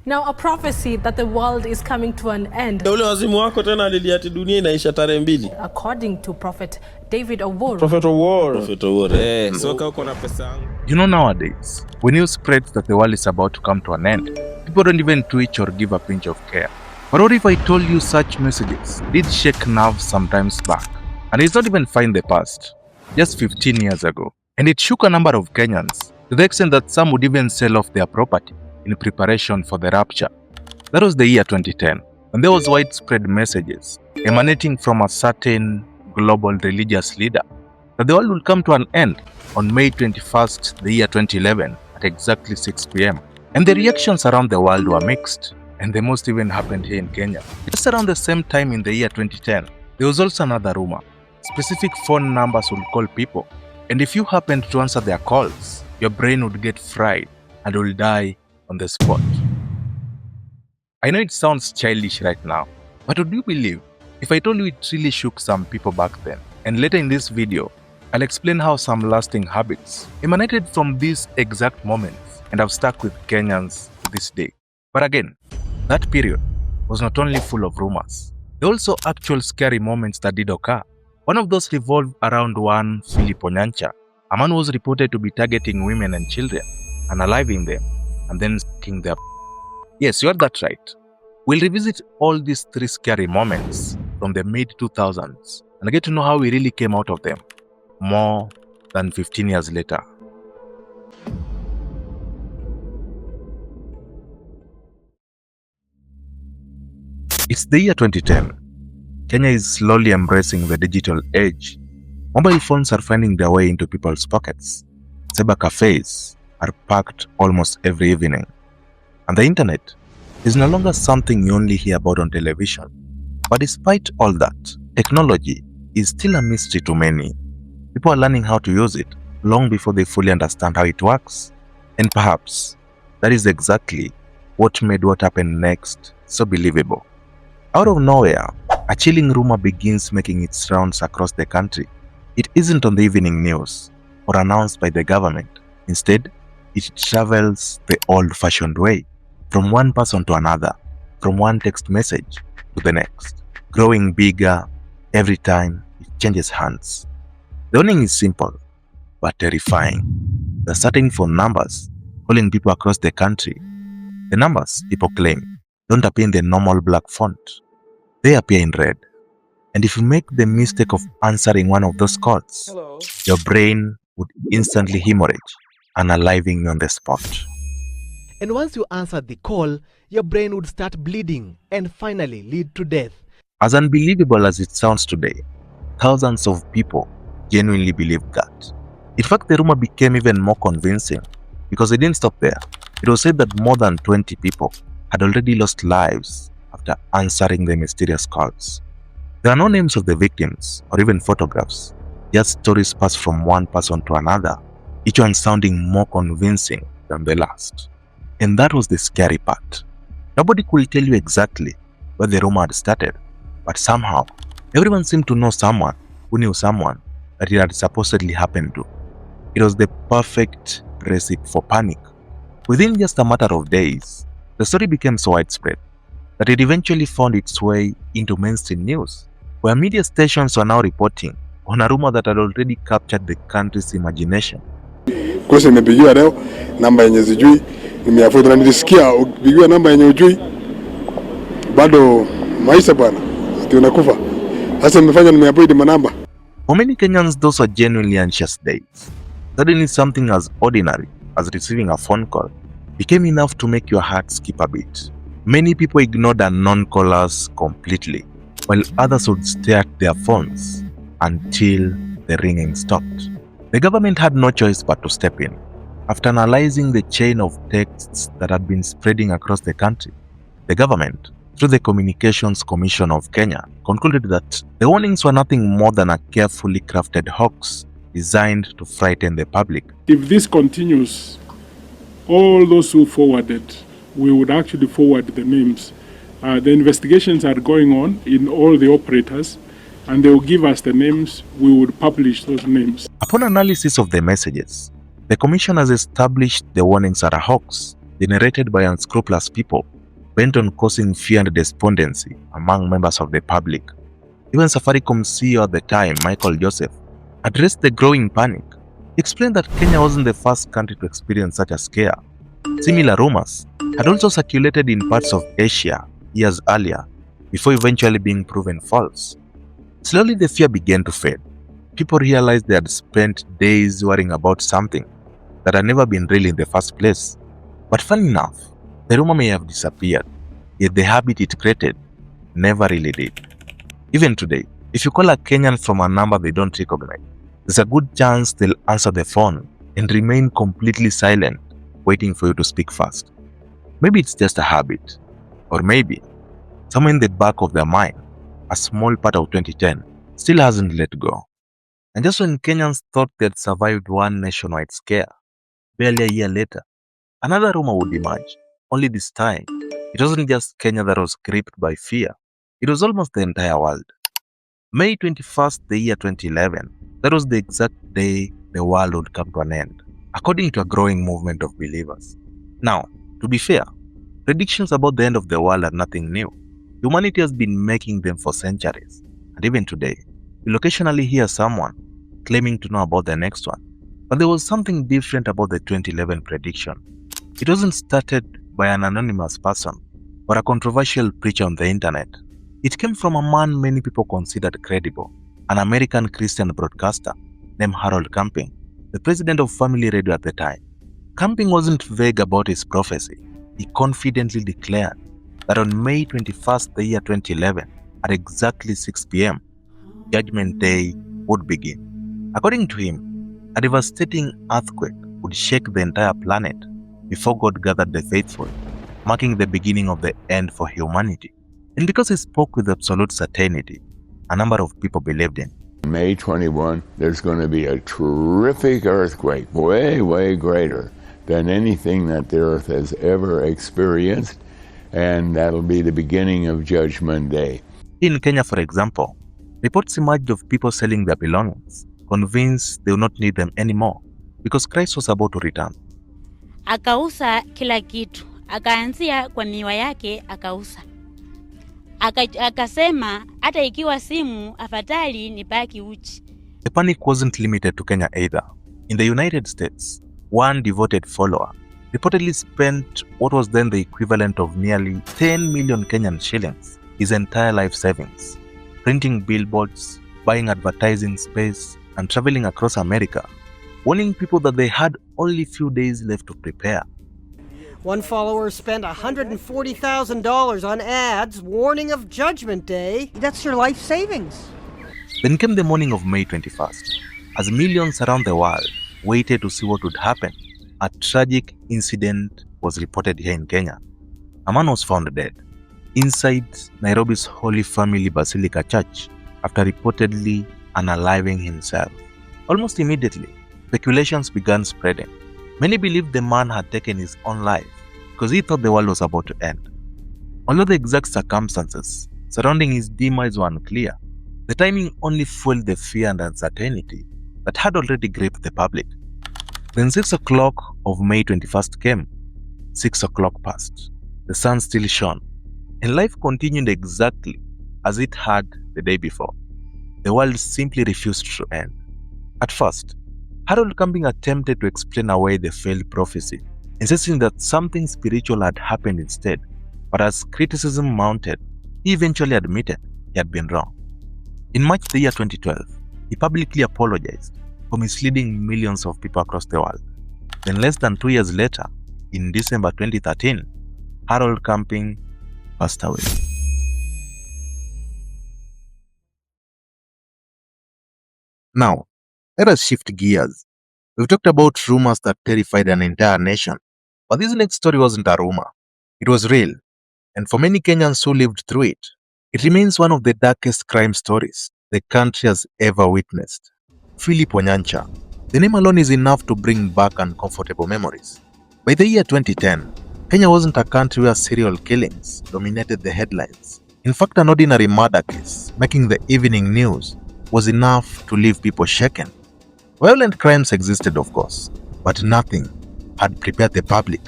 Now, a prophecy that the world is coming to an end. Ule wazimu wako tena alilia ati dunia inaisha tarehe 2. According to Prophet David Owuor. Prophet Owuor. Soka uko na pesa yangu. You know, nowadays, when news spreads that the world is about to come to an end, people don't even twitch or give a pinch of care. But what if I told you such messages did shake nerves sometimes back? And it's not even far in the past, just 15 years ago. And it shook a number of Kenyans, to the extent that some would even sell off their property in preparation for the rapture. That was the year 2010, and there was widespread messages emanating from a certain global religious leader that the world will come to an end on May 21st, the year 2011 at exactly 6 p.m. And the reactions around the world were mixed, and the most even happened here in Kenya. Just around the same time in the year 2010, there was also another rumor. Specific phone numbers would call people, and if you happened to answer their calls, your brain would get fried and will die on the spot. I know it sounds childish right now, but would you believe if I told you it really shook some people back then? And later in this video, I'll explain how some lasting habits emanated from these exact moments and have stuck with Kenyans to this day. But again, that period was not only full of rumors, there were also actual scary moments that did occur. One of those revolved around one Phillip Onyancha, a man who was reported to be targeting women and children, unaliving them, and then sticking their... Yes, you heard that right. We'll revisit all these 3 scary moments from the mid-2000s and get to know how we really came out of them more than 15 years later. It's the year 2010. Kenya is slowly embracing the digital age. Mobile phones are finding their way into people's pockets. Cyber cafes are packed almost every evening. And the internet is no longer something you only hear about on television. But despite all that, technology is still a mystery to many. People are learning how to use it long before they fully understand how it works. And perhaps that is exactly what made what happened next so believable. Out of nowhere, a chilling rumor begins making its rounds across the country. It isn't on the evening news or announced by the government. Instead, it travels the old-fashioned way, from one person to another, from one text message to the next, growing bigger every time it changes hands. The warning is simple, but terrifying. They're searching for numbers, calling people across the country. The numbers, people claim, don't appear in the normal black font. They appear in red. And if you make the mistake of answering one of those calls, Hello. your brain would instantly hemorrhage, unaliving you on the spot. And once you answered the call, your brain would start bleeding and finally lead to death. As unbelievable as it sounds today, thousands of people genuinely believed that. In fact, the rumor became even more convincing because it didn't stop there. It was said that more than 20 people had already lost lives after answering the mysterious calls. There are no names of the victims or even photographs, just stories passed from one person to another, each one sounding more convincing than the last. And that was the scary part. Nobody could tell you exactly where the rumor had started, but somehow everyone seemed to know someone who knew someone that it had supposedly happened to. It was the perfect recipe for panic. Within just a matter of days, the story became so widespread that it eventually found its way into mainstream news, where media stations were now reporting on a rumor that had already captured the country's imagination. Kosa nimepigiwa leo namba yenye sijui, nimeafuta na nilisikia ukipigiwa namba yenye ujui bado maisha bwana, ati unakufa. Sasa nimefanya nimeapoid manamba. For many Kenyans, those were genuinely anxious days. Suddenly something as ordinary as receiving a phone call became enough to make your heart skip a beat. Many people ignored unknown callers completely, while others would stare at their phones until the ringing stopped. The government had no choice but to step in. After analyzing the chain of texts that had been spreading across the country, the government, through the Communications Commission of Kenya, concluded that the warnings were nothing more than a carefully crafted hoax designed to frighten the public. If this continues, all those who forwarded, we would actually forward the names. The investigations are going on in all the operators, and they will give us the names. We would publish those names. Upon analysis of the messages, the commission has established the warnings are a hoax generated by unscrupulous people bent on causing fear and despondency among members of the public. Even Safaricom CEO at the time, Michael Joseph, addressed the growing panic. He explained that Kenya wasn't the first country to experience such a scare. Similar rumors had also circulated in parts of Asia years earlier, before eventually being proven false. Slowly the fear began to fade. People realized they had spent days worrying about something that had never been real in the first place. But funny enough, the rumor may have disappeared, yet the habit it created never really did. Even today, if you call a Kenyan from a number they don't recognize, there's a good chance they'll answer the phone and remain completely silent, waiting for you to speak first. Maybe it's just a habit, or maybe somewhere in the back of their mind, a small part of 2010 still hasn't let go. And just when Kenyans thought they'd survived one nationwide scare, barely a year later, another rumor would emerge. Only this time, it wasn't just Kenya that was gripped by fear. It was almost the entire world. May 21st, the year 2011, that was the exact day the world would come to an end, according to a growing movement of believers. Now, to be fair, predictions about the end of the world are nothing new. Humanity has been making them for centuries, and even today, you'll occasionally hear someone claiming to know about the next one. But there was something different about the 2011 prediction. It wasn't started by an anonymous person or a controversial preacher on the internet. It came from a man many people considered credible, an American Christian broadcaster named Harold Camping, the president of Family Radio at the time. Camping wasn't vague about his prophecy. He confidently declared that on May 21st, the year 2011, at exactly 6 p.m., Judgment Day would begin. According to him, a devastating earthquake would shake the entire planet before God gathered the faithful, marking the beginning of the end for humanity. And because he spoke with absolute certainty, a number of people believed him. May 21, there's going to be a terrific earthquake, way greater than anything that the earth has ever experienced, and that'll be the beginning of Judgment Day. In Kenya, for example, reports emerged of people selling their belongings, convinced they would not need them anymore because Christ was about to return. Akauza kila kitu, akaanzia kwa miwa yake akauza. Akasema hata ikiwa simu afadhali nibaki uchi. The panic wasn't limited to Kenya either. In the United States, one devoted follower reportedly spent what was then the equivalent of nearly 10 million Kenyan shillings, his entire life savings, printing billboards, buying advertising space, and traveling across America, warning people that they had only few days left to prepare. One follower spent $140,000 on ads warning of Judgment Day. That's your life savings. Then came the morning of May 21st. As millions around the world waited to see what would happen, a tragic incident was reported here in Kenya. A man was found dead inside Nairobi's Holy Family Basilica Church after reportedly unaliving himself. Almost immediately, speculations began spreading. Many believed the man had taken his own life because he thought the world was about to end. Although the exact circumstances surrounding his demise were unclear, the timing only fueled the fear and uncertainty that had already gripped the public. Then 6 o'clock of May 21st came. 6 o'clock passed. The sun still shone, and life continued exactly as it had the day before. The world simply refused to end. At first, Harold Camping attempted to explain away the failed prophecy, insisting that something spiritual had happened instead. But as criticism mounted, he eventually admitted he had been wrong. In March the year 2012, he publicly apologized for misleading millions of people across the world. Then less than 2 years later, in December 2013, Harold Camping passed away. Now, let us shift gears. We've talked about rumors that terrified an entire nation, but this next story wasn't a rumor. It was real, and for many Kenyans who lived through it, it remains one of the darkest crime stories the country has ever witnessed. Phillip Onyancha. The name alone is enough to bring back uncomfortable memories. By the year 2010, Kenya wasn't a country where serial killings dominated the headlines. In fact, an ordinary murder case making the evening news was enough to leave people shaken. Violent crimes existed, of course, but nothing had prepared the public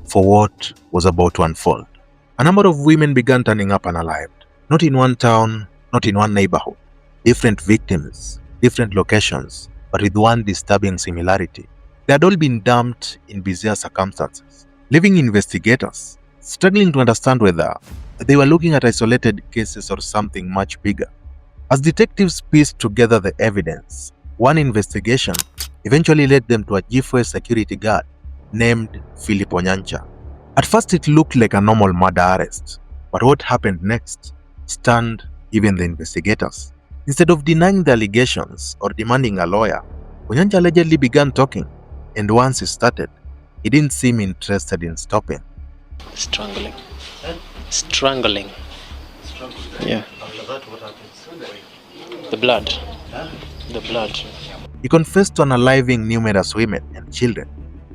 for what was about to unfold. A number of women began turning up unalived, not in one town, not in one neighborhood. Different victims, different locations, but with one disturbing similarity. They had all been dumped in bizarre circumstances, leaving investigators struggling to understand whether they were looking at isolated cases or something much bigger. As detectives pieced together the evidence, one investigation eventually led them to a G4 security guard named Phillip Onyancha. At first it looked like a normal murder arrest, but what happened next stunned even the investigators. Instead of denying the allegations or demanding a lawyer, Onyancha allegedly began talking, and once he started, he didn't seem interested in stopping. Strangling. Strangling. Yeah. The blood. The blood. He confessed to unaliving numerous women and children.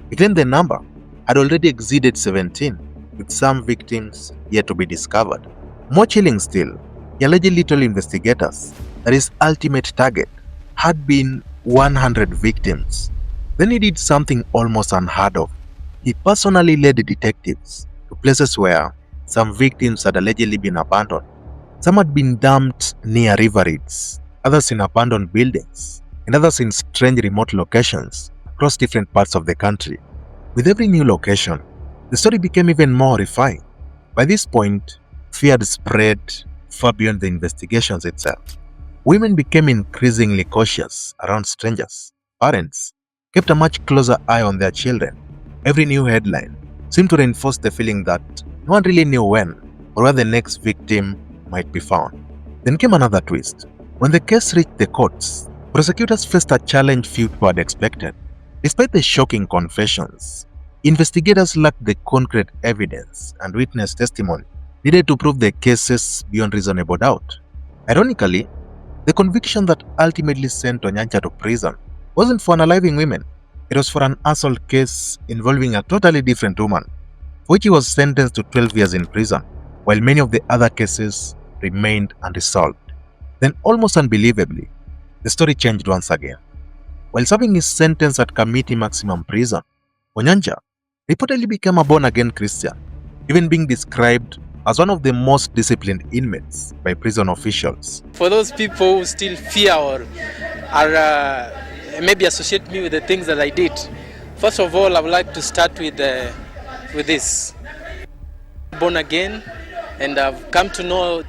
He claimed the number had already exceeded 17, with some victims yet to be discovered. More chilling still, he allegedly told investigators that his ultimate target had been 100 victims. Then he did something almost unheard of. He personally led the detectives to places where some victims had allegedly been abandoned. Some had been dumped near riverines, others in abandoned buildings, and others in strange remote locations across different parts of the country. With every new location, the story became even more horrifying. By this point, fear had spread far beyond the investigations itself. Women became increasingly cautious around strangers. Parents kept a much closer eye on their children. Every new headline seemed to reinforce the feeling that no one really knew when or where the next victim might be found. Then came another twist. When the case reached the courts, prosecutors faced a challenge few people had expected. Despite the shocking confessions, investigators lacked the concrete evidence and witness testimony needed to prove the cases beyond reasonable doubt. Ironically, the conviction that ultimately sent Onyancha to prison wasn't for unaliving women. It was for an assault case involving a totally different woman, for which he was sentenced to 12 years in prison, while many of the other cases remained unresolved. Then, almost unbelievably, the story changed once again. While serving his sentence at committee maximum prison, Onyancha reportedly became a born-again Christian, even being described as one of the most disciplined inmates by prison officials. For those people who still fear or are maybe associate me with the things that I did, first of all, I would like to start with this. Born again, and I've come to know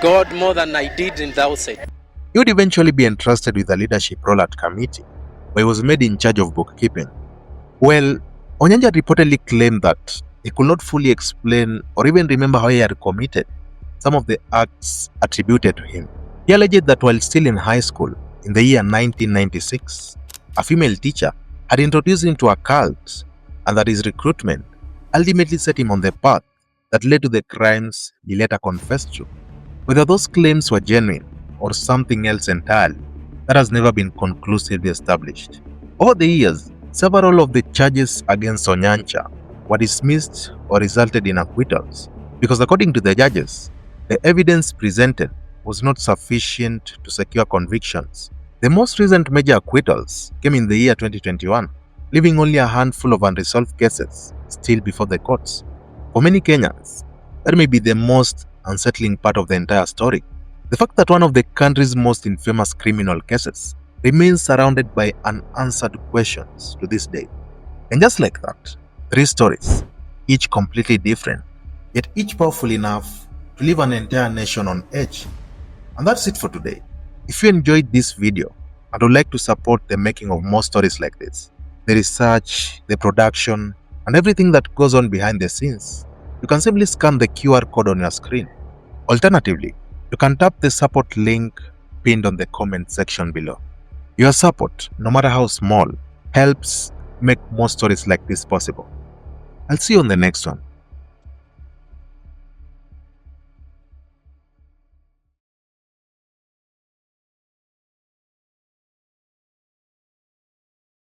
God more than I did in the outset. He would eventually be entrusted with a leadership role at committee, where he was made in charge of bookkeeping. Well, Onyancha reportedly claimed that he could not fully explain or even remember how he had committed some of the acts attributed to him. He alleged that while still in high school, in the year 1996, a female teacher had introduced him to a cult, and that his recruitment ultimately set him on the path that led to the crimes he later confessed to. Whether those claims were genuine or something else entirely, that has never been conclusively established. Over the years, several of the charges against Onyancha were dismissed or resulted in acquittals because, according to the judges, the evidence presented was not sufficient to secure convictions. The most recent major acquittals came in the year 2021, leaving only a handful of unresolved cases still before the courts. For many Kenyans, that may be the most unsettling part of the entire story. The fact that one of the country's most infamous criminal cases remains surrounded by unanswered questions to this day. And just like that, 3 stories, each completely different, yet each powerful enough to leave an entire nation on edge. And that's it for today. If you enjoyed this video and would like to support the making of more stories like this, the research, the production, and everything that goes on behind the scenes, you can simply scan the QR code on your screen. Alternatively, you can tap the support link pinned on the comment section below. Your support, no matter how small, helps make more stories like this possible. I'll see you on the next one.